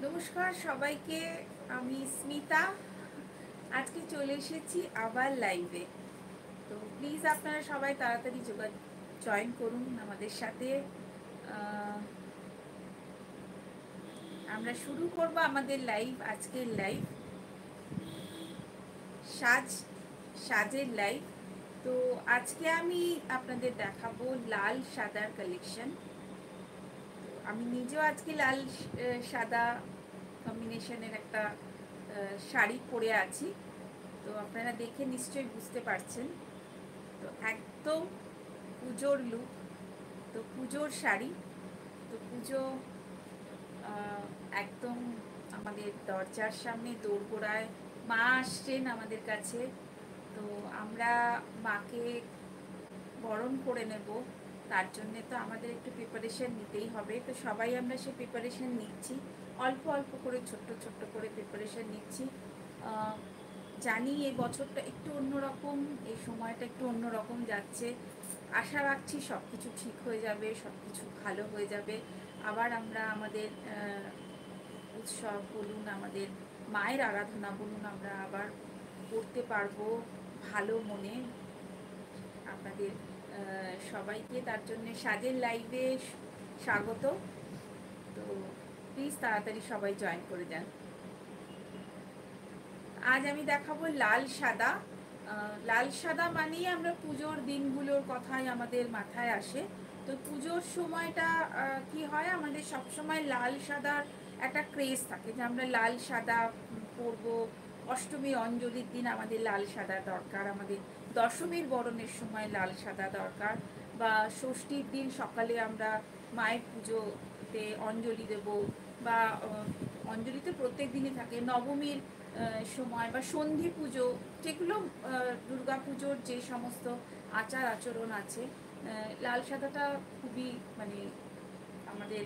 নমস্কার সবাইকে। আমি স্মিতা। আজকে চলে এসেছি আবার লাইভে। তো প্লিজ আপনারা সবাই তাড়াতাড়ি জয়েন করুন আমাদের সাথে। আমরা শুরু করব আমাদের লাইভ, আজকের লাইভ সাজের লাইভ। তো আজকে আমি আপনাদের দেখাবো লাল সাদার কালেকশন। আমি নিজেও আজকে লাল সাদা কম্বিনেশনের একটা শাড়ি পরে আছি। তো আপনারা দেখে নিশ্চয়ই বুঝতে পারছেন। তো একদম পুজোর লুক, তো পুজোর শাড়ি। তো পুজো একদম আমাদের দরজার সামনে দোরগোড়ায় মা আসছেন আমাদের কাছে। তো আমরা মাকে বরণ করে নেব, তার জন্যে তো আমাদের একটু প্রিপারেশন নিতেই হবে। তো সবাই আমরা সে প্রিপারেশন নিচ্ছি, অল্প অল্প করে ছোট্ট ছোট্ট করে প্রিপারেশন নিচ্ছি। জানি এই বছরটা একটু অন্যরকম, এই সময়টা একটু অন্যরকম যাচ্ছে। আশা রাখছি সব কিছু ঠিক হয়ে যাবে, সব কিছু ভালো হয়ে যাবে। আবার আমরা আমাদের উৎসব বলুন, আমাদের মায়ের আরাধনা বলুন, আমরা আবার করতে পারবো ভালো মনে। আপনাদের সবাইকে তার জন্য সাজের লাইভে স্বাগত। তো প্লিজ তাড়াতাড়ি সবাই জয়েন করে যান। আজ আমি দেখাবো লাল সাদা। লাল সাদা মানেই আমরা পুজোর দিনগুলোর কথাই আমাদের মাথায় আসে। তো পুজোর সময়টা কি হয়, আমাদের সবসময় লাল সাদার একটা ক্রেজ থাকে যে আমরা লাল সাদা পরবো। অষ্টমীর অঞ্জলির দিন আমাদের লাল সাদা দরকার, আমাদের দশমীর বরণের সময় লাল সাদা দরকার, বা ষষ্ঠীর দিন সকালে আমরা মায়ের পুজোতে অঞ্জলি দেব, বা অঞ্জলিতে প্রত্যেক দিনই থাকে, নবমীর সময় বা সন্ধি পুজো, যেগুলো দুর্গা পুজোর যে সমস্ত আচার আচরণ আছে, লাল সাদাটা খুবই মানে আমাদের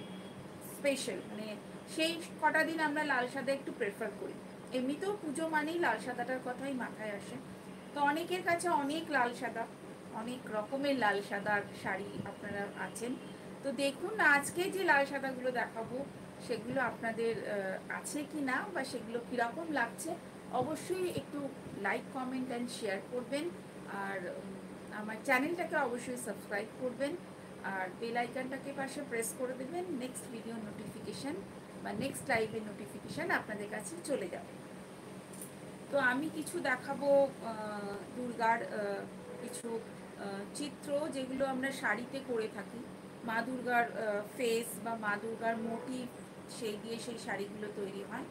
স্পেশাল। মানে সেই কটা দিন আমরা লাল সাদা একটু প্রেফার করি। এমনিতেও পুজো মানেই লাল সাদাটার কথাই মাথায় আসে। তো অনেকের কাছে অনেক লাল সাদা, অনেক রকমের লাল সাদার শাড়ি আপনারা আছেন। তো দেখুন আজকে যে লাল সাদাগুলো দেখাবো সেগুলো আপনাদের আছে কি না, বা সেগুলো কীরকম লাগছে, অবশ্যই একটু লাইক কমেন্ট অ্যান্ড শেয়ার করবেন। আর আমার চ্যানেলটাকে অবশ্যই সাবস্ক্রাইব করবেন, আর বেল আইকনটাকে পাশে প্রেস করে দেবেন। নেক্সট ভিডিও নোটিফিকেশান বা নেক্সট লাইভের নোটিফিকেশান আপনাদের কাছে চলে যাবে। তো আমি কিছু দেখাবো দুর্গার কিছু চিত্র, যেগুলো আমরা শাড়িতে করে থাকি। মা দুর্গার ফেস বা মা দুর্গার মোটিভ, সেই দিয়ে সেই শাড়িগুলো তৈরি হয়।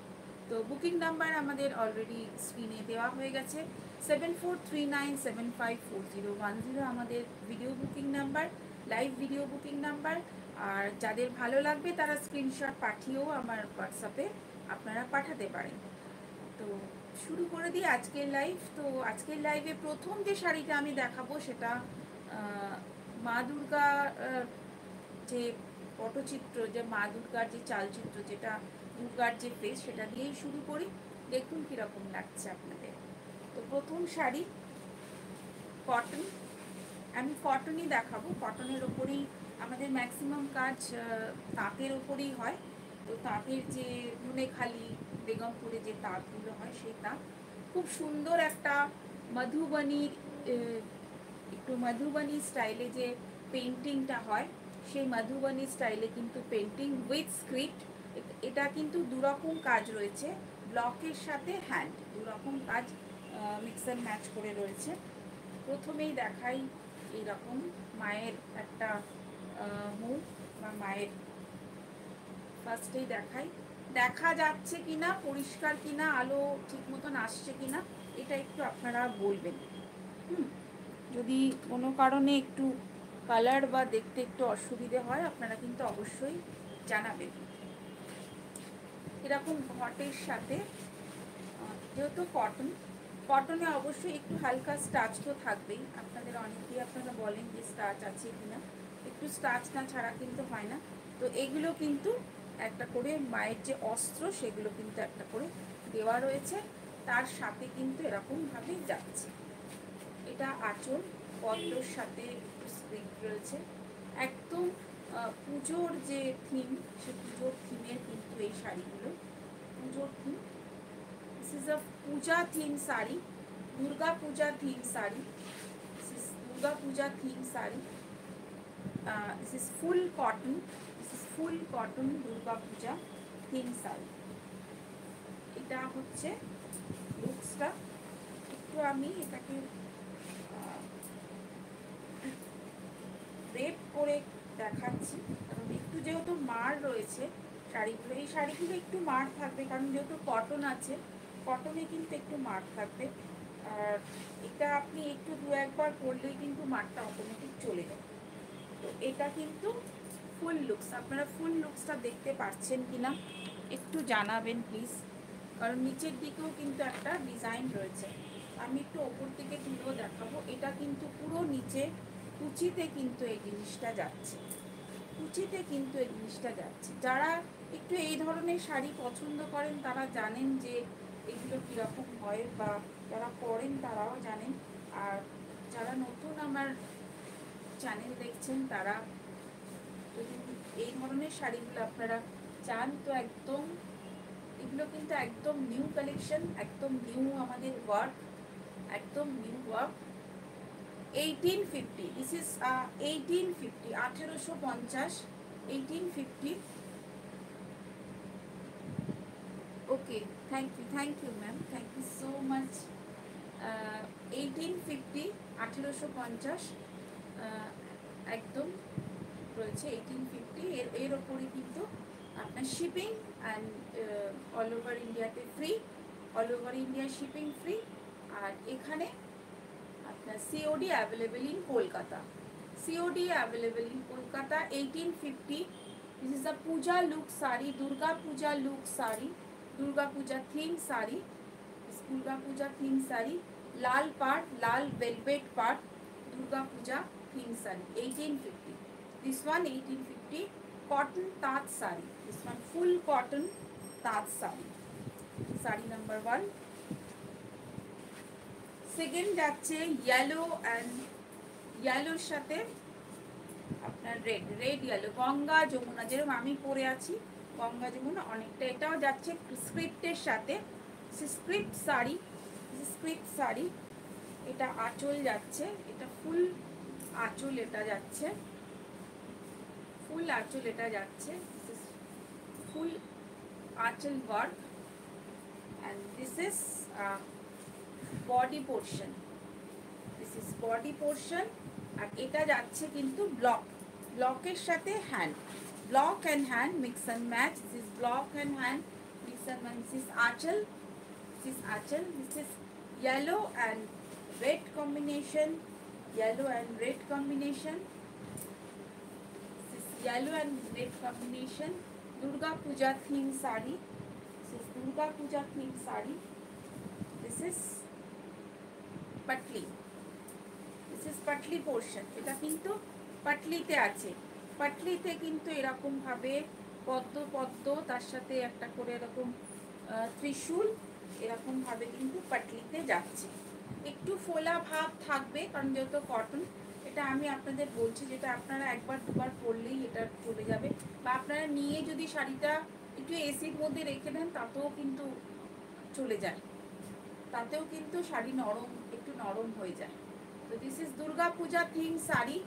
তো বুকিং নাম্বার আমাদের অলরেডি স্ক্রিনে দেওয়া হয়ে গেছে। 7439754010 আমাদের video booking number, live video booking number. আর যাদের ভালো লাগবে তারা স্ক্রিনশট পাঠিয়েও আমার হোয়াটসঅ্যাপে আপনারা পাঠাতে পারেন। তো শুরু করে দিই আজকের লাইভ। তো আজকের লাইভে প্রথম যে শাড়িটা আমি দেখাবো সেটা মা দুর্গা যে পটচিত্র, যে মা দুর্গার যে চালচিত্র, যেটা দুর্গার যে ফেস, সেটা দিয়েই শুরু করি। দেখুন কীরকম লাগছে আপনাদের। তো প্রথম শাড়ি কটন, আমি কটনই দেখাবো। কটনের ওপরেই আমাদের ম্যাক্সিমাম কাজ তাঁতের ওপরেই হয়। তো তাঁতের যে ধনেখালি, বেগমপুরে যে তাঁতগুলো হয়, সেই তাঁত খুব সুন্দর একটা মধুবনীর একটু মধুবনী স্টাইলে যে পেন্টিংটা হয়, সেই মধুবনী স্টাইলে কিন্তু পেন্টিং উইথ স্ক্রিপ্ট। এটা কিন্তু দুরকম কাজ রয়েছে, ব্লকের সাথে হ্যান্ড, দুরকম কাজ মিক্স অ্যান্ড ম্যাচ করে রয়েছে। প্রথমেই দেখাই এইরকম মায়ের একটা মুখ, বা মায়ের ফার্স্টেই দেখাই। দেখা যাচ্ছে কিনা, পরিষ্কার কিনা, আলো ঠিক মতন আসছে কিনা, এটা একটু আপনারা বলবেন। যদি কোনো কারণে একটু কালার বা দেখতে একটু অসুবিধে হয়, আপনারা কিন্তু অবশ্যই জানাবেন। এরকম ঘটের সাথে, যেহেতু কটনে অবশ্যই একটু হালকা স্টাচ তো থাকবেই। আপনাদের অনেকেই আপনারা বলেন যে স্টাচ আছে কিনা, একটু স্টাচ না ছাড়া কিন্তু হয় না। তো এগুলো কিন্তু একটা করে মায়ের যে অস্ত্র, সেগুলো কিন্তু একটা করে দেওয়া রয়েছে, তার সাথে কিন্তু এরকমভাবেই যাচ্ছে। এটা আঁচল, পদ্মর সাথে একটু স্ক্রিপ্ট রয়েছে। একদম পুজোর যে থিম, সে পুজোর থিমের কিন্তু এই শাড়িগুলো। পুজোর theme. This is a Puja theme sari, Durga Puja theme sari. This is Durga Puja theme sari. This is full cotton, this is full cotton Durga Puja theme sari. এটা হচ্ছে লুকসটা। একটু আমি এটাকে রেপ করে দেখাচ্ছি, কারণ একটু যেহেতু মার রয়েছে শাড়িগুলো, এই শাড়িগুলো একটু মার থাকবে, কারণ যেহেতু কটন আছে, কটনে কিন্তু একটু মার থাকবে। আর এটা আপনি একটু দু একবার পরলেই কিন্তু মারটা অটোমেটিক চলে যাবে। তো এটা কিন্তু ফুল লুকস। আপনারা ফুল লুকসটা দেখতে পাচ্ছেন কিনা একটু জানাবেন প্লিজ, কারণ নিচের দিকেও কিন্তু একটা ডিজাইন রয়েছে। আমি একটু ওপর থেকে তুলেও দেখাবো। এটা কিন্তু পুরো নিচে কুচিতে কিন্তু এই জিনিসটা যাচ্ছে, কুচিতে কিন্তু এই জিনিসটা যাচ্ছে। যারা একটু এই ধরনের শাড়ি পছন্দ করেন তারা জানেন যে এগুলো কীরকম হয়, বা যারা পরেন তারাও জানেন। আর যারা নতুন আমার চ্যানেল দেখছেন তারা যদি এই ধরনের শাড়িগুলো আপনারা চান, তো একদম এগুলো কিন্তু একদম নিউ কালেকশন, একদম নিউ আমাদের ওয়ার্ক, একদম new work. 1850, this is 1850, 1850, 1850। Okay, thank you ma'am, thank you so much. 1850, 1850 একদম রয়েছে 1850। এর ওপরে কিন্তু আপনার শিপিং অ্যান্ড অল ওভার ইন্ডিয়াতে free, all over India shipping free. আর এখানে আপনার COD available in Kolkata, COD available in Kolkata. 1850, this is a puja look sari, Durga puja look sari, Durga Puja theme sari, Durga Puja theme sari, লাল পাট, লাল ভেলভেট পাট, Durga Puja theme sari 1850। This one 1850, cotton তাঁত sari, this one full cotton তাঁত sari, sari number 1। Second যাচ্ছে yellow and ইয়েলোর সাথে আপনার red, red yellow, Ganga Jamuna, যেরকম আমি পরে আছি গঙ্গা যমুনা অনেকটা। এটাও যাচ্ছে স্ক্রিপ্টের সাথে, স্ক্রিপ্ট শাড়ি, স্ক্রিপ্ট শাড়ি। এটা আঁচল যাচ্ছে, এটা ফুল আঁচল, এটা যাচ্ছে ফুল আঁচল, এটা যাচ্ছে ফুল আঁচল work. And this is body portion, this is body portion. আর এটা যাচ্ছে কিন্তু ব্লক, ব্লকের সাথে hand, block and hand mix and match. This is block and hand mix and match. This is anchal, this is anchal. This is yellow and red combination, yellow and red combination, this is yellow and red combination, Durga Puja theme sari, this is Durga Puja theme sari, this is patli, this is patli portion। এটা কিন্তু পাটলিতে আছে, পাটলিতে কিন্তু এরকম ভাবে পদ্ম পদ্ম, তার সাথে একটা করে এরকম ত্রিশূল, এরকম ভাবে কিন্তু পাটলিতে যাচ্ছে। একটু ফোলা ভাব থাকবে কারণ যেহেতু কটন। এটা আমি আপনাদের বলছি, যেটা আপনারা একবার দুবার পরলেই এটা চলে যাবে, বা আপনারা নিয়ে যদি শাড়িটা একটু এসির মধ্যে রেখে দেন তাতেও কিন্তু চলে যায়, তাতেও কিন্তু শাড়ি নরম, একটু নরম হয়ে যায়। তো this is Durga Puja theme sari,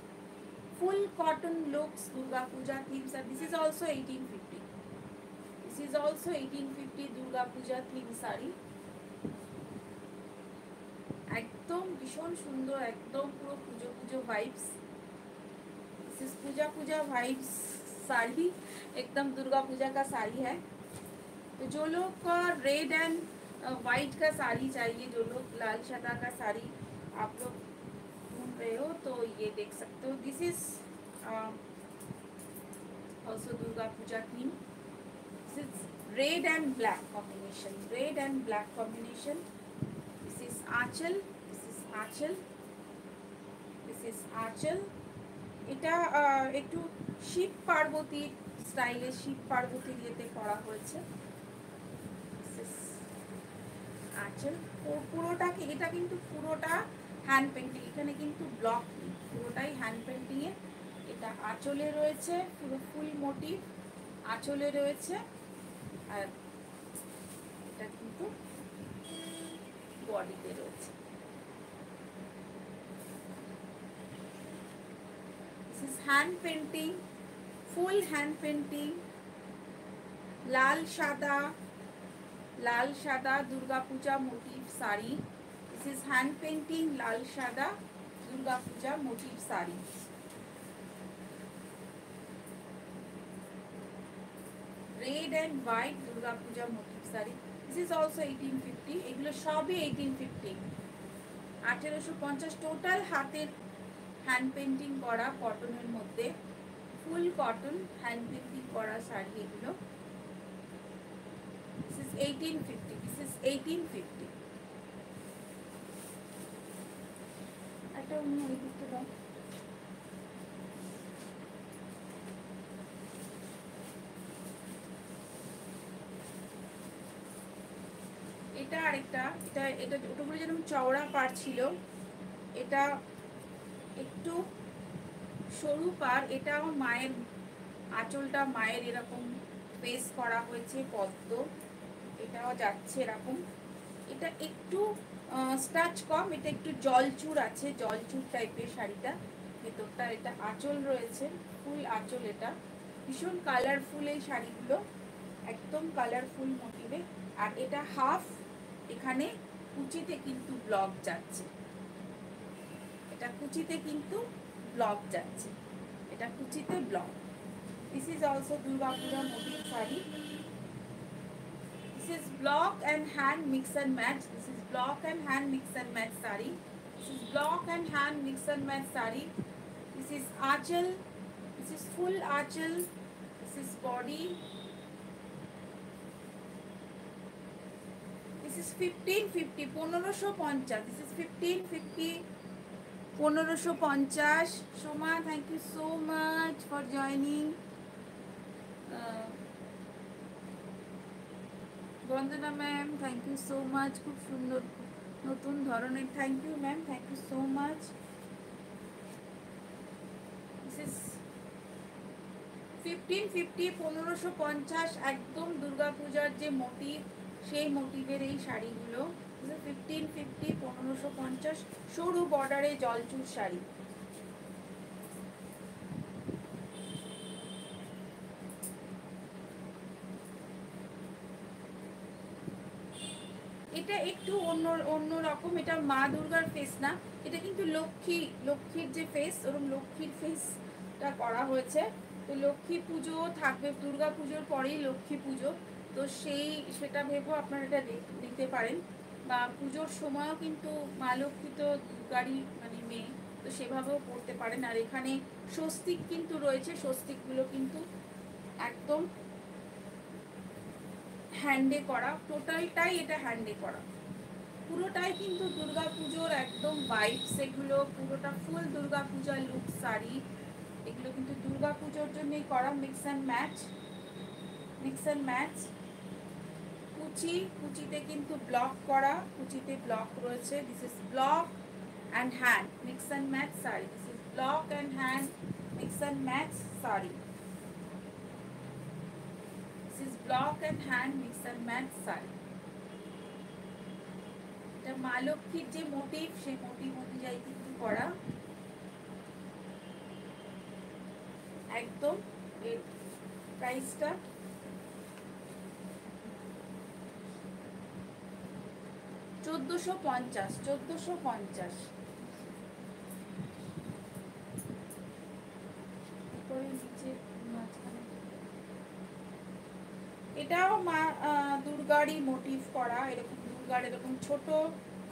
full cotton looks Durga Puja theme sari. This is also 1850, this is also 1850 Durga Puja theme sari. একদম ভীষণ সুন্দর, একদম পুরো Pujo Pujo vibes. This is Puja Puja vibes sari, एकदम दुर्गा पूजा का साड़ी है। तो जो लोग का रेड एंड वाइट का साड़ी चाहिए, जो लोग लाल सादा का साड़ी आप लोग ढूंढ रहे हो, तो ये देख सकते हो। This is also Durga Puja theme. This is red and black combination, red and black combination. This is aanchal, this is aanchal, this is aanchal. এটা একটু শিব পার্বতী স্টাইলে, শিব পার্বতীর ইয়েতে করা হয়েছে। আঁচল পুরোটাকে, এটা কিন্তু পুরোটা হ্যান্ড পেন্টিং, এখানে কিন্তু ব্লক নেই, পুরোটাই হ্যান্ড পেন্টিংয়ে। এটা আঁচলে রয়েছে, পুরো ফুল মোটিভ আঁচলে রয়েছে। আর বডিতে রয়েছে। This is hand painting, full hand painting, লাল সাদা Durga puja motif sari. This is hand painting লাল সাদা Durga puja motif sari. Red and white Durga puja motif sari. This is also 1850। এগুলো সবই 1850, 1850। টোটাল হাতের হ্যান্ড পেন্টিং করা কটনের মধ্যে, ফুল কটন হ্যান্ড পেন্টিং করা শাড়ি এগুলো। This is 1850, this is 1850। একটা অন্য ওই দিকটা দাও। এটা আরেকটা, এটা ওটাগুলো যেরকম চওড়া পাড় ছিল, এটা একটু সরু পাড়। এটাও মায়ের আঁচলটা মায়ের এরকম পেস করা হয়েছে পদ্ম, এটাও যাচ্ছে এরকম। এটা একটু স্টাচ কম, এটা একটু জলচুর আছে, জলচুর টাইপের শাড়িটা ভেতরটা। এটা আঁচল রয়েছে, ফুল আঁচল। এটা ভীষণ কালারফুল এই শাড়িগুলো, একদম কালারফুল মোটিভে। আর এটা হাফ, এখানে কুচিতে কিন্তু ব্লক যাচ্ছে, এটা কুচিতে কিন্তু ব্লক যাচ্ছে, এটা কুচিতে block. This is also Durga puja motif sari. This is block and hand mix and match. This is block and hand mix and match sari. This is block and hand mix and match sari. This is achal. This is full achal. This is body. This is 1550. 1550. This is 1550. 1550. Shoma, thank you so much for joining. Bandana ma'am, thank you so much. খুব সুন্দর নতুন ধরনের, thank you ma'am, thank you so much. This is 1550, 1550, একদম দুর্গাপূজার যে motive সেই মোটিভের এই শাড়িগুলো। 1550, 1550, সরু বর্ডারে জলচুর শাড়ি। এটা একটু অন্য রকম, এটা মা দুর্গার ফেস না, এটা কিন্তু লক্ষ্মীর যে ফেস, ওরকম লক্ষ্মীর ফেসটা করা হয়েছে। তো লক্ষ্মী পুজো থাকবে, দুর্গা পুজোর পরেই লক্ষ্মী পুজো, তো সেটা ভেবেও আপনারা এটা দিতে পারেন। বা পুজোর সময়ও কিন্তু মা লক্ষ্মী তো দুর্গারই মানে মেয়ে, তো সেভাবেও করতে পারেন। আর এখানে স্বস্তিক কিন্তু রয়েছে, স্বস্তিকগুলো কিন্তু একদম হ্যান্ডে করা, টোটালটাই এটা হ্যান্ডে করা, পুরোটাই কিন্তু দুর্গাপুজোর একদম ভাইবস। এগুলো পুরোটা ফুল দুর্গাপূজার লুক শাড়ি, এগুলো কিন্তু দুর্গাপুজোর জন্যই করা। Mix and match. কুচিতে কিন্তু ব্লক করা, কুচিতে ব্লক রয়েছে। This is block and hand mix and match sari. This is block and hand mix and match sari. This is block and hand mix and match sari. এটা মা লক্ষ্মীর যে মোটিভ, সেই মোটিভ অনুযায়ী কিন্তু করা একদম। এর প্রাইসটা 1450। এটাও মা দুর্গারই মোটিভ করা, এরকম দুর্গার এরকম ছোট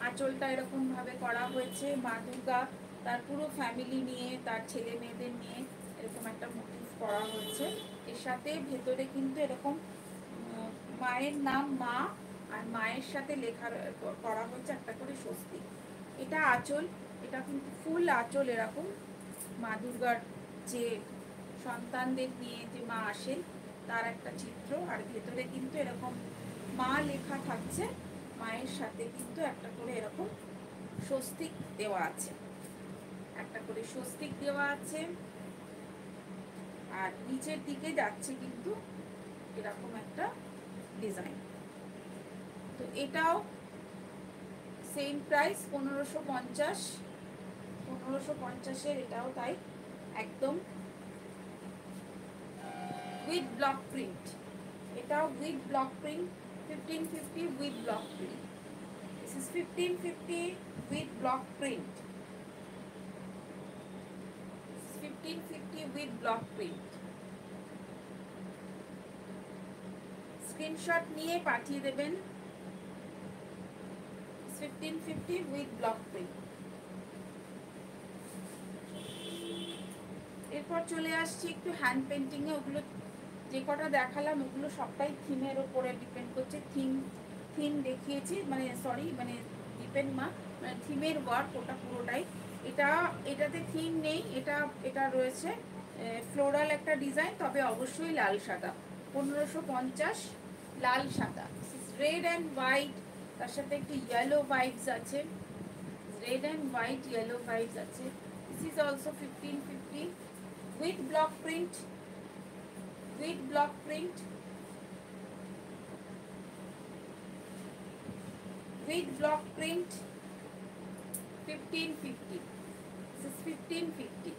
আঁচলটা এরকম ভাবে করা হয়েছে। মা দুর্গা তার পুরো ফ্যামিলি নিয়ে, তার ছেলে মেয়েদের নিয়ে এরকম একটা মোটিভ করা হয়েছে। এর সাথে ভেতরে কিন্তু এরকম মায়ের নাম মা, আর মায়ের সাথে লেখা করা হয়েছে একটা করে স্বস্তি। এটা আঁচল, এটা কিন্তু ফুল আঁচল এরকম। মা দুর্গার যে সন্তানদের নিয়ে যে মা আসেন তার একটা চিত্র, আর ভেতরে কিন্তু এরকম মা লেখা থাকছে, মায়ের সাথে কিন্তু একটা করে এরকম স্বস্তিক দেওয়া আছে, একটা করে স্বস্তিক দেওয়া আছে। আর নিচের দিকে যাচ্ছে কিন্তু এরকম একটা ডিজাইন। তো এটাও সেম প্রাইস 1550, 1550-এর এটাও তাই একদম উইথ ব্লক প্রিন্ট, এটাও with block print 1550 with block print. This is 1550 with block print, 1550 with block print. Screenshot নিয়ে পাঠিয়ে দেবেন 1550 উইথ ব্লক প্রিন্ট। এরপর চলে আসছি একটু হ্যান্ড পেন্টিংয়ে। ওগুলো যে কটা দেখালাম ওগুলো সবটাই থিমের ওপরে ডিপেন্ড করছে। থিম দেখিয়েছি, মানে সরি মানে ডিপেন্ড মানে থিমের ওয়ার্ক ওটা পুরোটাই। এটাতে থিম নেই, এটা রয়েছে ফ্লোরাল একটা ডিজাইন, তবে অবশ্যই লাল সাদা। 1550 লাল সাদা, রেড অ্যান্ড হোয়াইট, তার সাথে একটু ইয়েলো ভাইবস আছে, red and white yellow vibes আছে। This is also 1550 with block print, with block print, with block print 1550, this is 1550,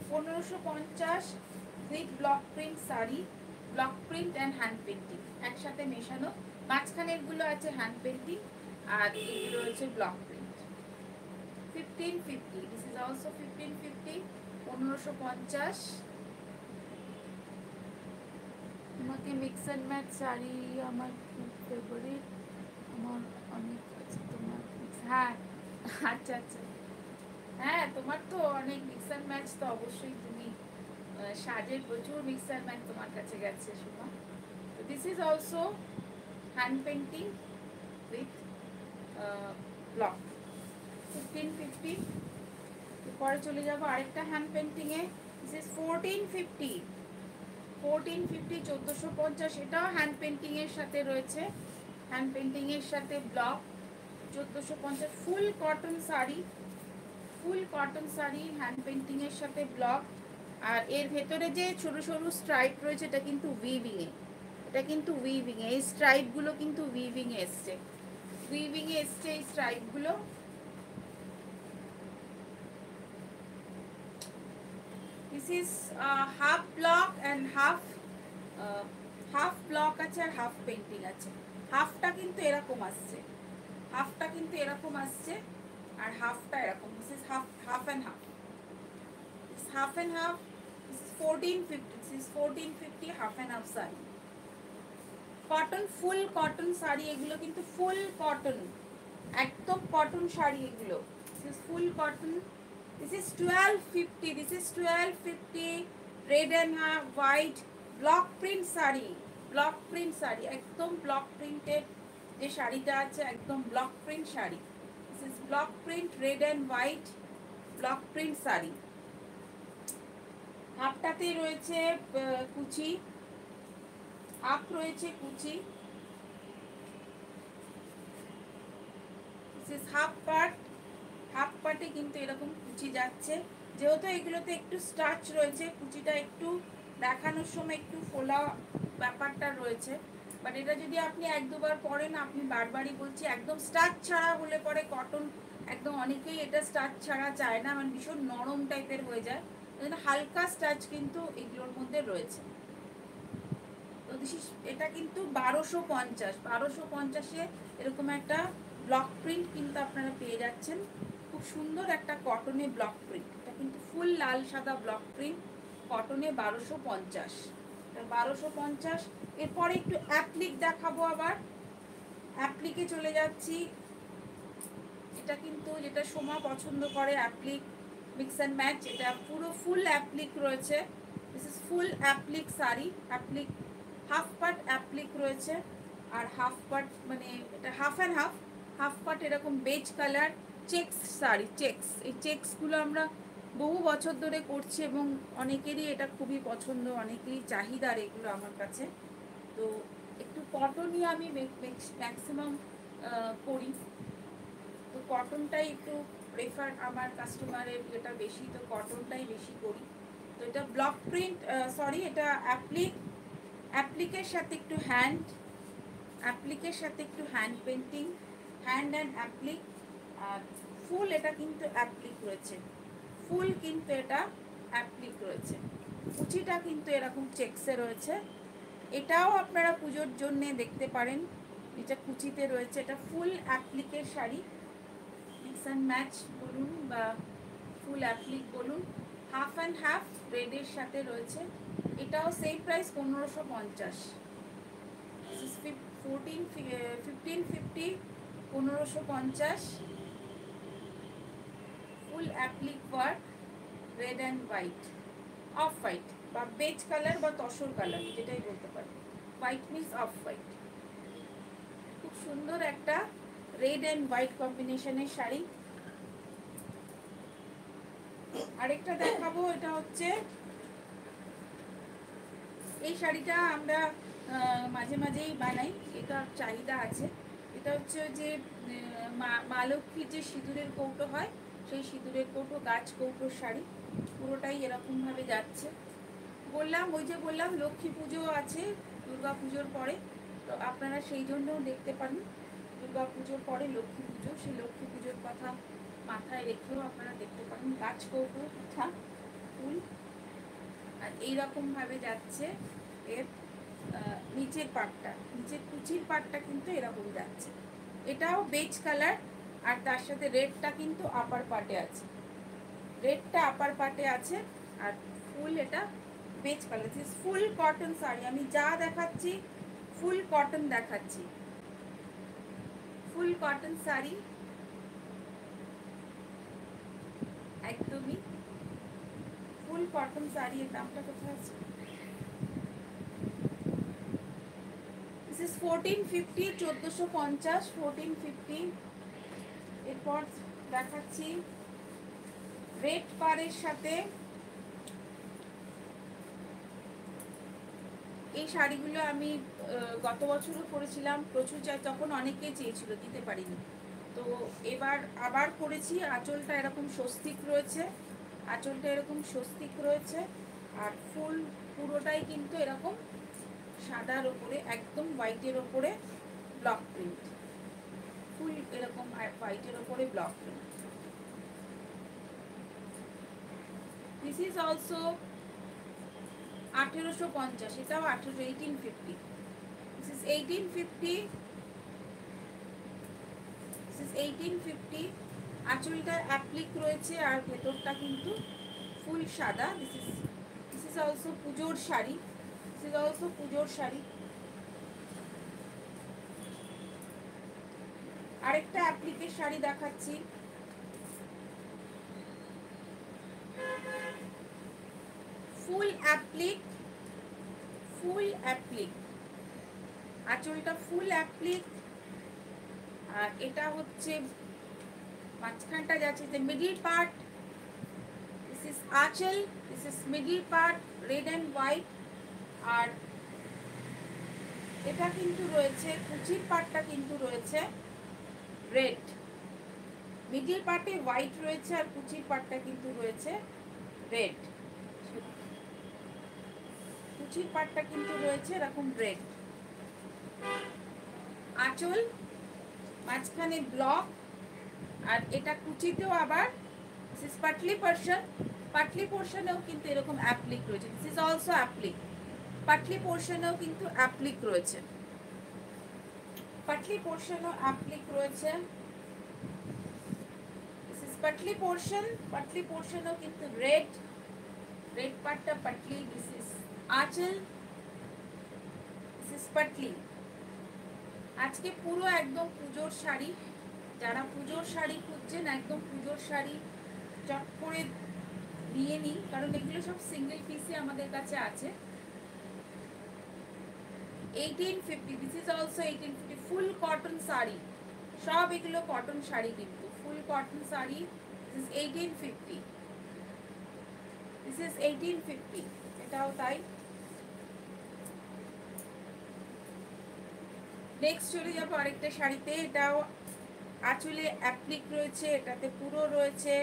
1550 with block print sari, block print and hand painting একসাথে মেশানো। মাঝখানের গুলো আছে হ্যান্ড পেন্টিং আর এগুলো হচ্ছে block print. 1550, this is also 1550, 1550। তোমাকে mix and match sari আমার খুব ফেভারিট, আমার অনেক আছে তোমার। হ্যাঁ আচ্ছা আচ্ছা, হ্যাঁ তোমার তো অনেক মিক্স অ্যান্ড ম্যাচ, তো অবশ্যই তুমি সাজের প্রচুর মিক্স অ্যান্ড ম্যাচ তোমার কাছে গেছে সুমা। তো this is also hand painting with block 1550। পরে চলে যাবো আরেকটা হ্যান্ড পেন্টিংয়ে। দিস ইজ 1450, 1450 1450, এটাও হ্যান্ড পেন্টিং এর সাথে রয়েছে, হ্যান্ড পেন্টিং এর সাথে ব্লক 1450 ফুল cotton sari, full cotton sari hand painting এর সাথে ব্লক। আর এর ভেতরে যে ছোট সরু স্ট্রাইপ রয়েছে এটা কিন্তু উইভিং এ, এটা কিন্তু উইভিং এ, এই স্ট্রাইপ গুলো কিন্তু উইভিং এ এসছে, উইভিং এ এসছে এই স্ট্রাইপ গুলো। This is half block and half block আছে আর হাফ পেন্টিং আছে। হাফটা কিন্তু এরকম আসছে, হাফটা কিন্তু এরকম আসছে আর হাফটা এরকম। This is half and half, this is half and half, this is 1450, this is 1450 half and half sari. Cotton, full cotton sari এগুলো কিন্তু, ফুল কটন, একদম কটন শাড়ি এগুলো। This is full cotton, this is 1250, this is 1250 red and white block print sari, block print sari, একদম block প্রিন্টের যে শাড়িটা আছে একদম block print sari. This is block print red and white block print sari. হাফটাতে রয়েছে কুচি, হাফ রয়েছে কুচি, this is half part, half পার্টে কিন্তু এরকম কুচি যাচ্ছে। যেহেতু এগুলোতে একটু স্টাচ রয়েছে, কুচিটা একটু দেখানোর সময় একটু ফোলা ব্যাপারটা রয়েছে, বাট এটা যদি আপনি এক দুবার পরেন, আপনি বারবারই বলছি, একদম স্টাচ ছাড়া হলে পরে কটন একদম, অনেকেই এটা স্টাচ ছাড়া চায় না, মানে ভীষণ নরম টাইপের হয়ে যায়, হালকা স্টাচ কিন্তু এগুলোর মধ্যে রয়েছে। তো এটা কিন্তু 1250, 1250-এ এরকম একটা ব্লক প্রিন্ট কিন্তু আপনারা পেয়ে যাচ্ছেন। খুব সুন্দর একটা কটনে ব্লক প্রিন্ট, এটা কিন্তু ফুল লাল সাদা ব্লক প্রিন্ট কটনে 1250, 1250। এরপরে একটু অ্যাপ্লিক দেখাবো, আবার অ্যাপ্লিকে চলে যাচ্ছি। এটা কিন্তু যেটা সোমা পছন্দ করে, অ্যাপ্লিক মিক্স অ্যান্ড ম্যাচ, এটা পুরো ফুল অ্যাপ্লিক রয়েছে। This is full applique sari, applique half part applique রয়েছে আর হাফ পার্ট মানে এটা half and half, half part এরকম beige colour checks sari, checks, এই চেক্সগুলো আমরা বহু বছর ধরে করছি এবং অনেকেরই এটা খুবই পছন্দ, অনেকেরই চাহিদার এগুলো আমার কাছে। তো একটু কটনই আমি ম্যাক্সিমাম করি, তো কটনটাই একটু প্রেফার আমার কাস্টমারের, এটা বেশি, তো কটনটাই বেশি করি। তো এটা ব্লক প্রিন্ট, সরি এটা অ্যাপ্লিক, অ্যাপ্লিকের সাথে একটু হ্যান্ড, অ্যাপ্লিকের সাথে একটু hand painting, hand and applique, আর ফুল এটা কিন্তু অ্যাপ্লিক রয়েছে, ফুল কিন্তু এটা অ্যাপ্লিক রয়েছে। কুচিটা কিন্তু এরকম চেক্সে রয়েছে, এটাও আপনারা পুজোর জন্যে দেখতে পারেন, এটা কুচিতে রয়েছে, এটা ফুল অ্যাপ্লিকের শাড়ি, মিক্স অ্যান্ড ম্যাচ বলুন বা ফুল অ্যাপ্লিক বলুন, হাফ অ্যান্ড হাফ রেডের সাথে রয়েছে। এটাও same price 1550, 1550, 1550, full applique work, red and white, off white বা বেজ কালার বা তসর কালার যেটাই বলতে পারেন, হোয়াইট মিন্স অফ হোয়াইট। খুব সুন্দর একটা রেড অ্যান্ড হোয়াইট কম্বিনেশনের শাড়ি। আরেকটা দেখাবো, এটা হচ্ছে এই শাড়িটা আমরা মাঝে মাঝেই বানাই, এটা চাহিদা আছে। এটা হচ্ছে যে মা লক্ষ্মীর যে সিঁদুরের কৌটো হয়, সেই সিঁদুরের কৌটো, গাছ কৌটোর শাড়ি, পুরোটাই এরকমভাবে যাচ্ছে। বললাম, ওই যে বললাম লক্ষ্মী পুজো আছে দুর্গা পুজোর পরে, তো আপনারা সেই জন্যও দেখতে পারেন, দুর্গা পুজোর পরে লক্ষ্মী পুজো, সেই লক্ষ্মী পুজোর কথা মাথায় রেখেও আপনারা দেখতে পারেন। গাছ কৌটো পিঠা ফুল, আর এইরকমভাবে যাচ্ছে এর নিচের পাটটা, নিচের কুচির পাটটা কিন্তু এরকম যাচ্ছে। এটাও বেজ কালার, আর তার সাথে রেডটা কিন্তু আপার পার্টে আছে, রেডটা আপার পার্টে আছে, আর ফুল এটা beige colour. This full cotton sari, আমি যা দেখাচ্ছি ফুল কটন দেখাচ্ছি, ফুল কটন শাড়ি, একদমই ফুল কটন শাড়ি। এর দামটা কোথায় আছে? This is 1450, 1450, 1450। এরপর দেখাচ্ছি রেড পাড়ের সাথে এই শাড়িগুলো। আমি গত বছরও করেছিলাম, প্রচুর চাই, তখন অনেকেই চেয়েছিল, দিতে পারিনি, তো এবার আবার করেছি। আঁচলটা এরকম স্বস্তিক রয়েছে, আঁচলটা এরকম স্বস্তিক রয়েছে, আর ফুল পুরোটাই কিন্তু এরকম সাদার ওপরে, একদম হোয়াইটের ওপরে ব্লক প্রিন্ট, ফুল এরকম হোয়াইটের ওপরে block print. This is also 1850, এটাও 1850, দিস ইজ 1850, দিস ইজ 1850। আঁচলটা অ্যাপ্লিক রয়েছে, আর ভেতরটা কিন্তু ফুল সাদা। দিস ইজ অলসো পুজোর শাড়ি, দিস ইজ অলসো পুজোর শাড়ি। আরেকটা অ্যাপ্লিকের শাড়ি দেখাচ্ছি, ফুল অ্যাপ্লিক, ফুল অ্যাপ্লিক, আঁচলটা ফুল অ্যাপ্লিক, আর এটা হচ্ছে মাঝখানটা যাচ্ছে যে middle part, this is anchal, this is middle part, red and white, আর এটা কিন্তু রয়েছে কুচির পার্টটা কিন্তু রয়েছে রেড, মিডল পার্টে হোয়াইট রয়েছে, আর কুচির পার্টটা কিন্তু রয়েছে রেড, কুচির পার্টটা কিন্তু রয়েছে এরকম রেড। আঁচল, মাঝখানে ব্লক, আর এটা কুচিতেও আবার পাটলি পোর্শন, পাটলি পোর্শনেও কিন্তু এরকম অ্যাপ্লিক রয়েছে, দিস ইজ অলসো অ্যাপ্লিক, পাটলি পোর্শনেও কিন্তু অ্যাপ্লিক রয়েছে, পাটলি পোর্শনও অ্যাপ্লিক রয়েছে, দিস ইজ পাটলি পোর্শন, পাটলি পোর্শনও কিন্তু রেড, রেড পার্টটা পাটলি, this is anchal, this is patli. আজকে পুরো একদম পুজোর শাড়ি, যারা পুজোর শাড়ি খুঁজছেন, একদম পুজোর শাড়ি চট করে নিয়ে নিই, কারণ এগুলো সব সিঙ্গেল পিসে আমাদের কাছে আছে। 1850, this is also 1850, full cotton sari, সব এগুলো কটন শাড়ি, কিন্তু ফুল cotton sari, this is 1850, this is 1850, এটাও তাই। নেক্সট চলে যাবো আরেকটা শাড়িতে, এটাও আঁচলে অ্যাপ্লিক রয়েছে, এটাতে পুরো রয়েছে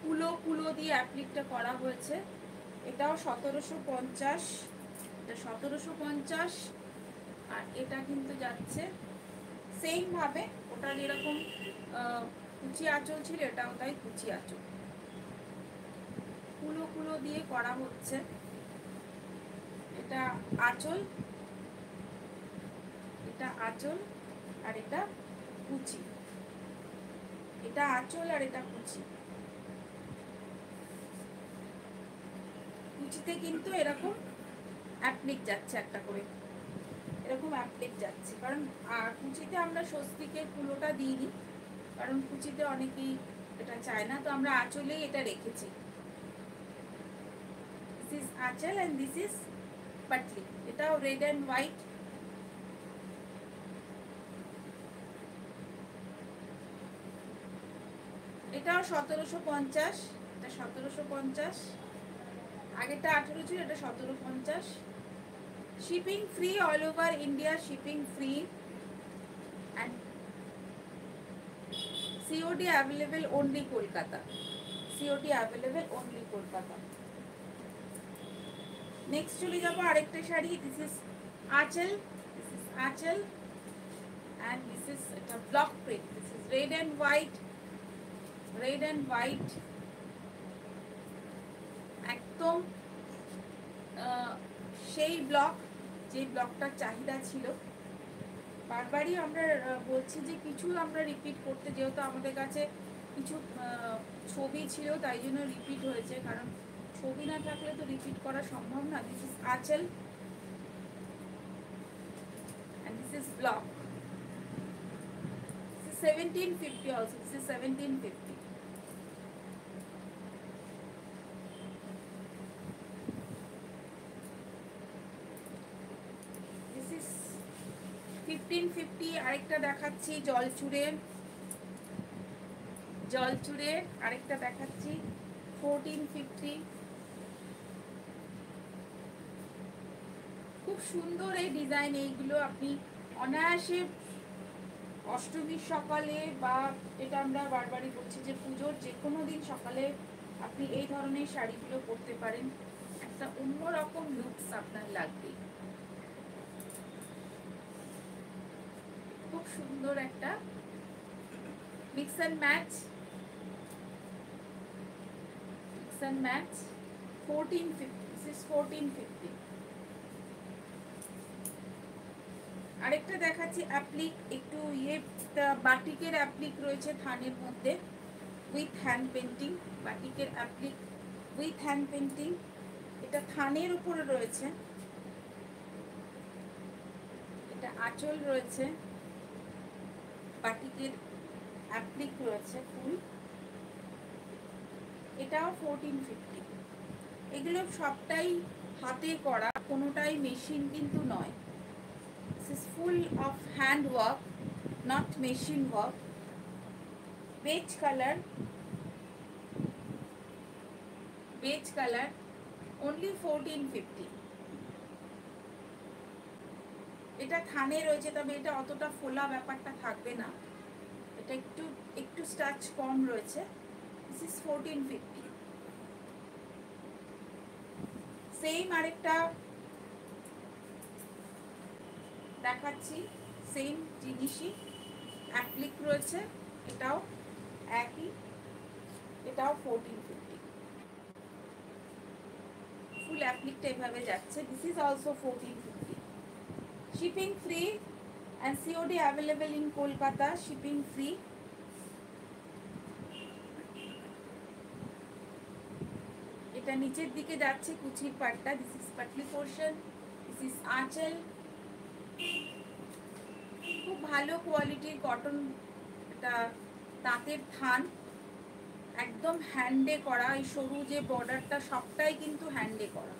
কুলো, কুলো দিয়ে অ্যাপ্লিকটা করা হয়েছে, এটাও 1750, এটা 1750, আর এটা কিন্তু যাচ্ছে সেম ভাবে ওটা যেরকম কুচি আঁচল ছিল, এটাও তাই কুচি আঁচল, কুলো কুলো দিয়ে করা হচ্ছে। এটা আঁচল, এটা আঁচল, আর এটা কুচি। এটা আঁচল আর এটা কুচি। কুচিতে কিন্তু এরকম অ্যাপ্লিক যাচ্ছে একটা করে, এরকম অ্যাপ্লিক যাচ্ছে, কারণ কুচিতে আমরা স্বস্তিকের কুলোটা দিইনি, কারণ কুচিতে অনেকেই এটা চায় না, তো আমরা আঁচলেই এটা রেখেছি। দিস ইজ আঁচল অ্যান্ড দিস ইজ পাটলি। এটাও রেড অ্যান্ড হোয়াইট। এটাও 1750, এটা 1750, আগেরটা 18 ছিল, এটা 1750। Shipping free all over India, shipping free, and COD available only Kolkata, COD available only Kolkata. Next চলে যাবো আরেকটা sari. This is anchal, this is আঁচল, অ্যান্ড দিস ইজ এটা block print. This is red and white, red and white, একদম সেই block, যে ব্লকটার চাহিদা ছিল। বারবারই আমরা বলছি যে কিছু আমরা রিপিট করতে, যেহেতু আমাদের কাছে কিছু ছবি ছিল তাই জন্য রিপিট হয়েছে, কারণ ছবি না থাকলে তো রিপিট করা সম্ভব না। দিস ইজ আঁচল and this is block. This is 1750 also. This is 1750. This is 1550. আরেকটা দেখাচ্ছি জলচুড়ে, জলচুড়ে আরেকটা দেখাচ্ছি 1450। খুব সুন্দর এই ডিজাইন। এইগুলো আপনি অনায়াসে অষ্টমীর সকালে, বা এটা আমরা বারবারই বলছি যে পুজোর যে কোনো দিন সকালে আপনি এই ধরনের শাড়িগুলো পরতে পারেন, একটা অন্যরকম লুকস আপনার লাগবে। খুব সুন্দর একটা mix and match, mix and match 1450। This is 1450। আরেকটা দেখাচ্ছি অ্যাপ্লিক, একটু ইয়ে বাটিকের অ্যাপ্লিক রয়েছে থানের মধ্যে উইথ হ্যান্ড পেন্টিং, বাটিকের অ্যাপ্লিক উইথ হ্যান্ড পেন্টিং। এটা থানের উপরে রয়েছে, এটা আঁচল রয়েছে, বাটিকের অ্যাপ্লিক রয়েছে ফুল। এটাও 1450। এগুলো সবটাই হাতে করা, কোনোটাই মেশিন কিন্তু নয়। This is full of hand work, not machine work. Beige color, beige color, only 1450. এটা থানে রয়েছে, তবে এটা অতটা ফোলা ব্যাপারটা থাকবে না, এটা একটু একটু স্টাচ কম রয়েছে। This is 1450. সেম আরেকটা দেখাচ্ছি, সেম জিনিসই অ্যাপ্লিক রয়েছে, এটাও একই, এটাও 1450। ফুল অ্যাপ্লিকটা এভাবে যাচ্ছে। This is also 1450। Shipping free and COD available in Kolkata, shipping free. এটা নিচের দিকে যাচ্ছে কুচির পাটটা। This is Patli portion, this is আঁচল। খুব ভালো কোয়ালিটির কটন, এটা তাঁতের থান, একদম হ্যান্ডে করা। এই সরু যে বর্ডারটা সবটাই কিন্তু হ্যান্ডে করা,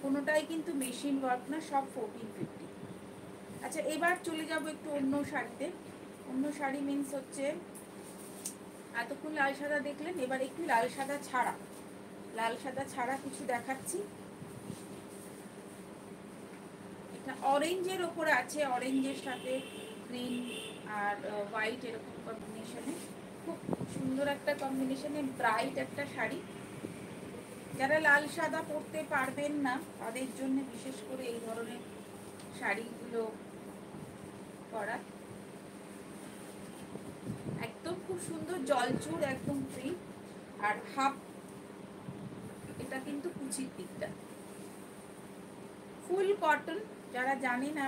কোনোটাই কিন্তু মেশিন ওয়ার্ক না, সব 1450। আচ্ছা, এবার চলে যাব একটু অন্য শাড়িতে। অন্য শাড়ি মিন্স হচ্ছে, এতক্ষণ লাল সাদা দেখলেন, এবার একটু লাল সাদা ছাড়া, লাল সাদা ছাড়া কিছু দেখাচ্ছি। এটা অরেঞ্জের ওপরে আছে, অরেঞ্জের সাথে গ্রিন আর হোয়াইট এরকম কম্বিনেশনে, খুব সুন্দর একটা কম্বিনেশনে, ব্রাইট একটা শাড়ি। যারা লাল সাদা পরতে পারবেন না তাদের জন্য বিশেষ করে এই ধরনের শাড়িগুলো করা। জলচুর একদম ফ্রি। আর হাফ, এটা কিন্তু কুচির দিকটা ফুল কটন। যারা জানে না,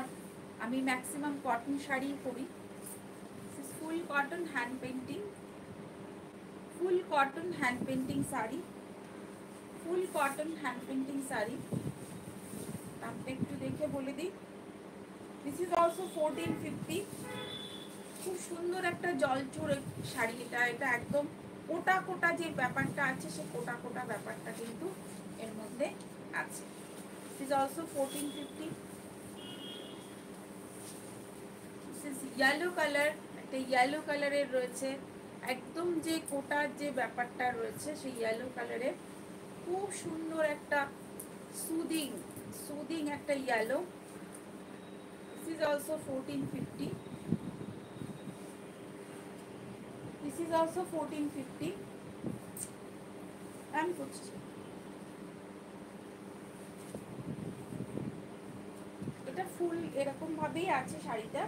আমি ম্যাক্সিমাম কটন শাড়ি পরি। ফুল কটন হ্যান্ড পেন্টিং, ফুল cotton hand painting sari, full cotton hand painting sari. দামটা একটু দেখে বলে দিই। This is also 1450। খুব সুন্দর একটা জলচুর শাড়ি এটা। এটা একদম কোটা কোটা যে ব্যাপারটা আছে, সে কোটা কোটা ব্যাপারটা কিন্তু এর মধ্যে আছে। This is also 1450। This is yellow colour, একটা ইয়েলো কালারের রয়েছে, একদম যে কোটার যে ব্যাপারটা রয়েছে সেই ইয়েলো কালারের খুব সুন্দর একটা সুদিং সুদিং একটা yellow. This is also 1450। This is also 1450। আমি করছি, এটা ফুল এরকম ভাবেই আছে শাড়িটা।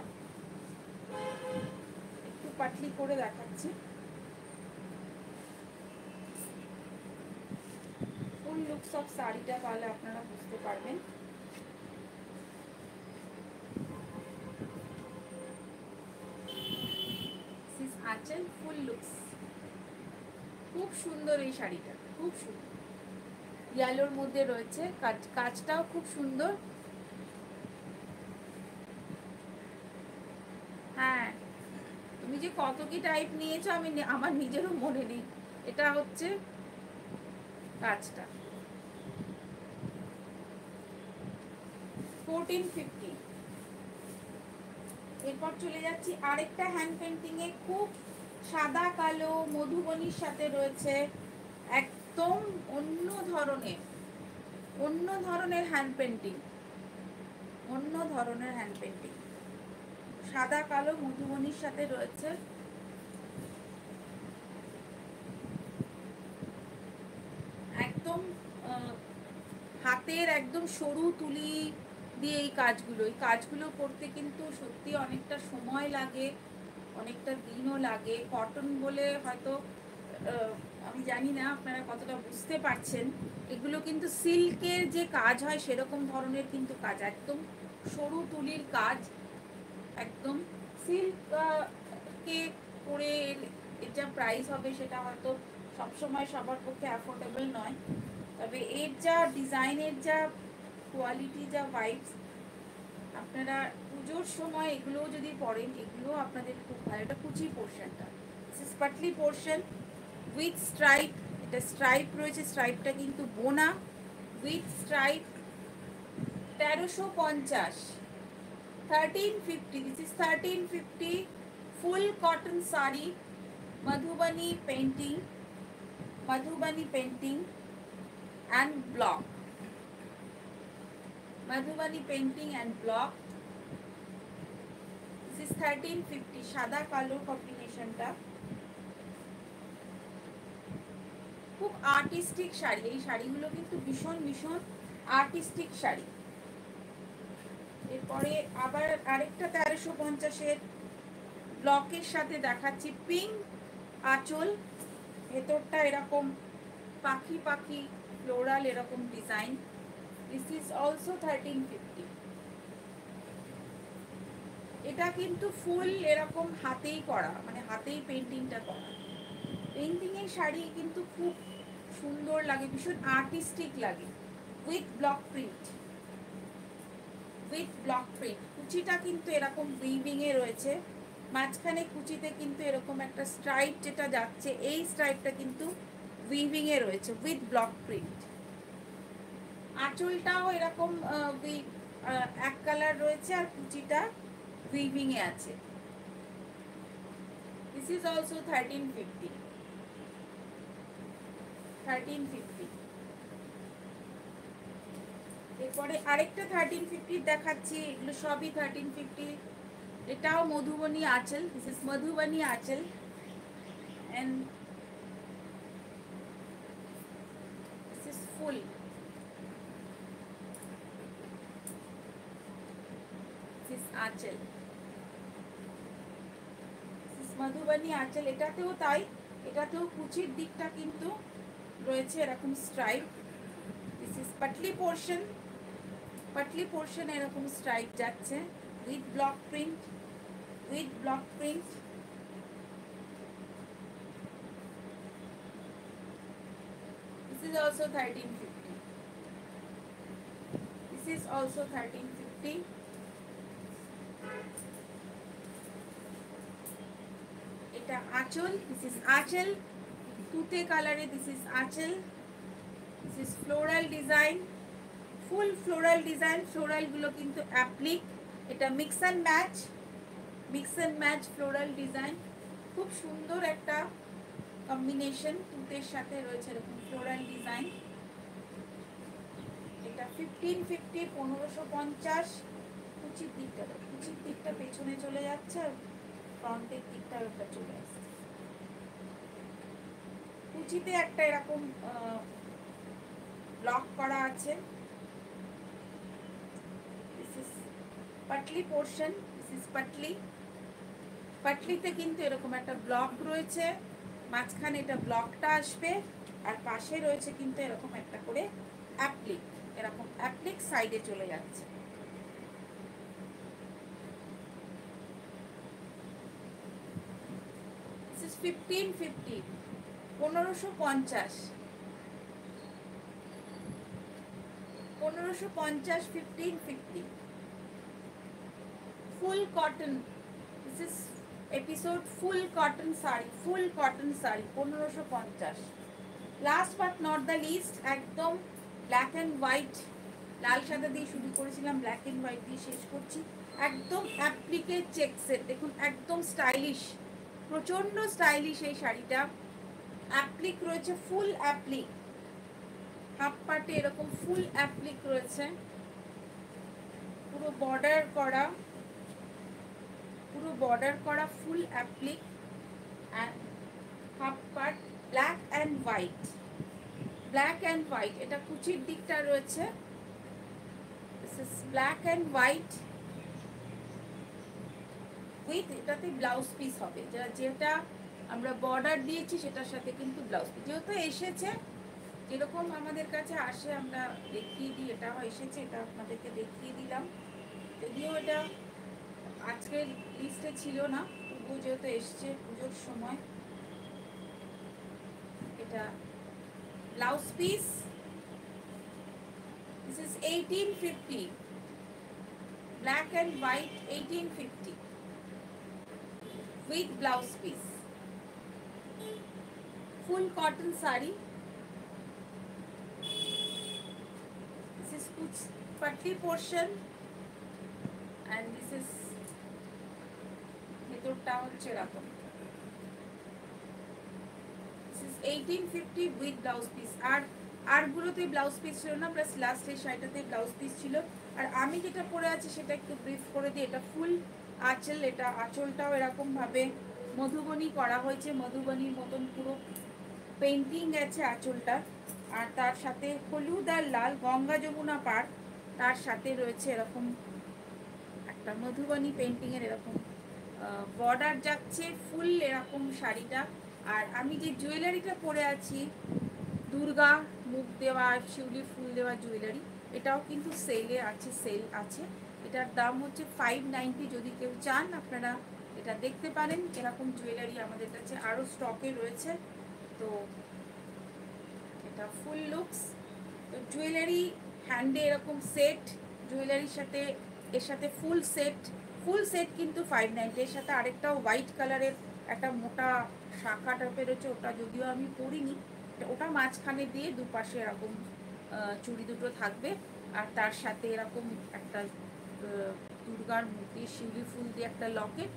একটু পাতলি করে দেখাচ্ছি। ফুল লুকস অফ শাড়িটা তাহলে আপনারা বুঝতে পারবেন। আঁচল ফুল লুকস, খুব সুন্দর এই শাড়িটা, খুব সুন্দর। ইয়েলোর মধ্যে রয়েছে কাজটাও খুব সুন্দর। হ্যাঁ, তুমি যে কত কি টাইপ নিয়েছো আমি আমার নিজেরও মনে নেই। এটা হচ্ছে কাজটা 1450। এরপর চলে যাচ্ছি আরেকটা হ্যান্ড পেন্টিং এ, খুব সাদা কালো মধুবনীর সাথে রয়েছে, একদম অন্য ধরনের হ্যান্ড পেন্টিং, অন্য ধরনের হ্যান্ড পেন্টিং। সাদা কালো মধুবনীর সাথে রয়েছে, একদম হাতের একদম সরু তুলি দিয়ে এই কাজগুলো করতে কিন্তু সত্যি অনেকটা সময় লাগে, অনেকটা দিনও লাগে। কটন বলে হয়তো আমি জানি না আপনারা কতটা বুঝতে পারছেন। এগুলো কিন্তু সিল্কের যে কাজ হয় সেরকম ধরনের কিন্তু কাজ, একদম সরু তুলির কাজ, একদম সিল্ক কে করে এর যা প্রাইস হবে সেটা হয়তো সবসময় সবার পক্ষে অ্যাফোর্ডেবল নয়। তবে এর যা ডিজাইনের যা কোয়ালিটি, যা ভাইবস, আপনারা পুজোর সময় এগুলো যদি পরেন, এগুলো আপনাদের খুব ভালো। এটা কুচি পোর্শনটা, পাটলি পোর্শন উইথ স্ট্রাইপ। এটা স্ট্রাইপ রয়েছে, স্ট্রাইপটা কিন্তু বোনা with stripe. 1350, 1350। This is 1350। Full cotton sari, Madhubani painting, Madhubani painting and block, madhubani painting and block. This is 1350। সাদা কালো কম্বিনেশনটা খুব আর্টিস্টিক শাড়ি। এই শাড়িগুলো কিন্তু ভীষণ ভীষণ আর্টিস্টিক শাড়ি। এরপরে আবার আরেকটা 1350-এর ব্লকের সাথে দেখাচ্ছি, পিঙ্ক আঁচল, ভেতরটা এরকম পাখি পাখি ফ্লোরাল এরকম ডিজাইন। This is also 1350। এটা কিন্তু ফুল এরকম হাতেই করা, মানে হাতেই পেন্টিংটা করা। পেন্টিং এর শাড়ি কিন্তু খুব সুন্দর লাগে, ভীষণ আর্টিস্টিক লাগে। With block print, with block print. কুচিটা কিন্তু এরকম উইভিং এ রয়েছে, মাঝখানে কুচিতে কিন্তু এরকম একটা স্ট্রাইপ যেটা যাচ্ছে, এই স্ট্রাইপটা কিন্তু উইভিং এ রয়েছে উইথ ব্লক প্রিন্ট। আঁচলটাও এরকম এক কালার রয়েছে আর কুচিটা উইভিং এ আছে। This is also 1350, 1350। এরপরে আরেকটা 1350 দেখাচ্ছি, এগুলো সবই 1350। এটাও মধুবনী আঁচল, this is Madhubani aanchal and this is full. This aanchal, this Madhubani aanchal, এটাতেও তাই এটাতেও কুচির দিকটা কিন্তু রয়েছে এরকম stripe. This is Patli portion, পাটলি পোর্শন এরকম স্ট্রাইপ যাচ্ছে with block print, with block print. This is also 1350. This is also 1350. এটা আঁচল, this is আঁচল তুতে কালারে, this is আঁচল, this is floral design, full floral design, floral গুলো কিন্তু অ্যাপ্লিক। এটা mix and match, mix and match floral design, খুব সুন্দর একটা কম্বিনেশন, তুতের সাথে রয়েছে এরকম ফ্লোরাল ডিজাইন। এটা 1550, 1550। কুচির দিকটা, কুচির দিকটা পেছনে চলে যাচ্ছে আর ফ্রন্টের দিকটা ওটা চলে আসছে। কুচিতে একটা এরকম ব্লক করা আছে। This is Patli portion, this is patli. পাটলিতে কিন্তু এরকম একটা ব্লক রয়েছে, মাঝখানে এটা ব্লকটা আসবে আর পাশে রয়েছে কিন্তু এরকম একটা করে অ্যাপ্লিক, এরকম অ্যাপ্লিক সাইডে চলে যাচ্ছে। This is 1550, 1550, 1550, 1550। Full cotton, this is episode full cotton sari, full cotton sari 1550। Last but not the least, একদম ব্ল্যাক অ্যান্ড হোয়াইট, লাল সাদা দিয়ে শুরু করেছিলাম, ব্ল্যাক অ্যান্ড হোয়াইট দিয়ে শেষ করছি। একদম অ্যাপ্লিকের চেকসের, দেখুন একদম স্টাইলিশ, প্রচণ্ড স্টাইলিশ এই শাড়িটা। অ্যাপ্লিক রয়েছে, ফুল অ্যাপ্লিক, হাফ পাটে এরকম ফুল অ্যাপ্লিক রয়েছে, পুরো বর্ডার করা, পুরো বর্ডার করা full applique and half part black and white, black and white. এটা কুচির দিকটা রয়েছে, this is black and white with, এটাতে ব্লাউজ পিস হবে, যেটা আমরা বর্ডার দিয়েছি সেটার সাথে কিন্তু ব্লাউজ পিস যেহেতু এসেছে, যেরকম আমাদের কাছে আসে আমরা দেখিয়ে দিই। এটাও এসেছে, এটা আপনাদেরকে দেখিয়ে দিলাম, যদিও এটা আজকের লিস্টে ছিল না, তবুও যেহেতু এসছে পুজোর সময়। এটা blouse piece, this is 1850, black and white 1850 with blouse piece, full cotton sari. This is কুচ patli portion and this is ভেতরটা হচ্ছে এরকম, this is 1850 with blouse piece. আর গুলোতে ব্লাউজ পিস ছিল না, প্লাস লাস্টের শাড়িটাতে ব্লাউজ পিস ছিল। আর আমি যেটা পরে আছি সেটা একটু ব্রিফ করে দিই। এটা ফুল আঁচল, এটা আঁচলটাও এরকম ভাবে মধুবনী করা হয়েছে, মধুবনীর মতন পুরো পেন্টিং গেছে আঁচলটা। আর তার সাথে হলুদ আর লাল, গঙ্গা যমুনা পার, তার সাথে রয়েছে এরকম একটা মধুবনী পেন্টিংয়ের এরকম বর্ডার যাচ্ছে, ফুল এরকম শাড়িটা। আর আমি যে জুয়েলারিটা পরে আছি, দুর্গা মুখ দেওয়া শিউলি ফুল দেওয়া জুয়েলারি, এটাও কিন্তু সেলে আছে, সেল আছে। এটার দাম হচ্ছে 590। যদি কেউ চান আপনারা এটা দেখতে পারেন, এরকম জুয়েলারি আমাদের কাছে আরও স্টকে রয়েছে। তো এটা ফুল লুকস, তো জুয়েলারি হ্যান্ডে এরকম সেট, জুয়েলারির সাথে এর সাথে ফুল সেট, ফুল সেট কিন্তু 590। এর সাথে আরেকটাও হোয়াইট কালারের একটা মোটা শাখা টাইপের রয়েছে, ওটা যদিও আমি পরিনি, ওটা মাঝখানে দিয়ে দুপাশে এরকম চুড়ি দুটো থাকবে। আর তার সাথে এরকম একটা দুর্গার মূর্তি শিউলি ফুল দিয়ে একটা লকেট,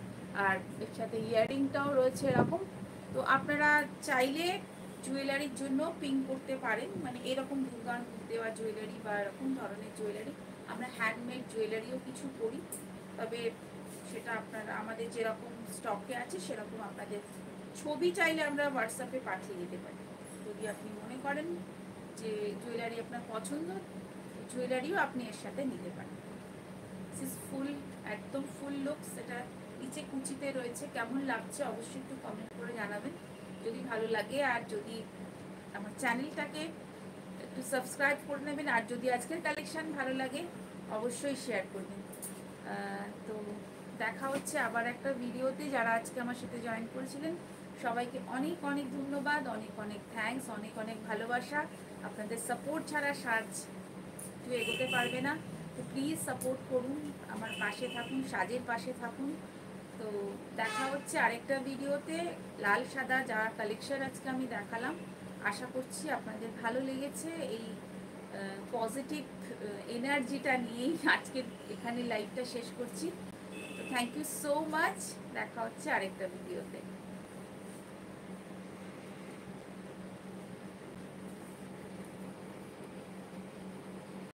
আর এর সাথে ইয়াররিংটাও রয়েছে এরকম। তো আপনারা চাইলে জুয়েলারির জন্য পিং করতে পারেন, মানে এরকম দুর্গার মুখ দেওয়া জুয়েলারি বা এরকম ধরনের জুয়েলারি। আমরা হ্যান্ডমেড জুয়েলারিও কিছু করি, তবে সেটা আপনারা আমাদের যেরকম স্টকে আছে সেরকম আপনাদের ছবি চাইলে আমরা হোয়াটসঅ্যাপে পাঠিয়ে দিতে পারি। যদি আপনি মনে করেন যে জুয়েলারি আপনার পছন্দ, জুয়েলারিও আপনি এর সাথে নিতে পারেন। দিস ইজ ফুল, একদম ফুল লুকস। এটা নিচে কুচিতে রয়েছে, কেমন লাগছে অবশ্যই একটু কমেন্ট করে জানাবেন। যদি ভালো লাগে, আর যদি আমার চ্যানেলটাকে একটু সাবস্ক্রাইব করে নেবেন, আর যদি আজকের কালেকশন ভালো লাগে অবশ্যই শেয়ার করবেন। তো দেখা হচ্ছে আবার একটা ভিডিওতে। যারা আজকে আমার সাথে জয়েন করেছিলেন সবাইকে অনেক অনেক ধন্যবাদ, অনেক অনেক থ্যাঙ্কস, অনেক অনেক ভালোবাসা। আপনাদের সাপোর্ট ছাড়া সাজ একটু এগোতে পারবে না, তো প্লিজ সাপোর্ট করুন, আমার পাশে থাকুন, সাজের পাশে থাকুন। তো দেখা হচ্ছে আরেকটা ভিডিওতে। লাল সাদা যা কালেকশন আজকে আমি দেখালাম, আশা করছি আপনাদের ভালো লেগেছে। এই পজিটিভ এনার্জিটা নিয়েই আজকে এখানে লাইভটা শেষ করছি। তো থ্যাংক ইউ সো মাচ, দেখা হচ্ছে আরেকটা ভিডিওতে।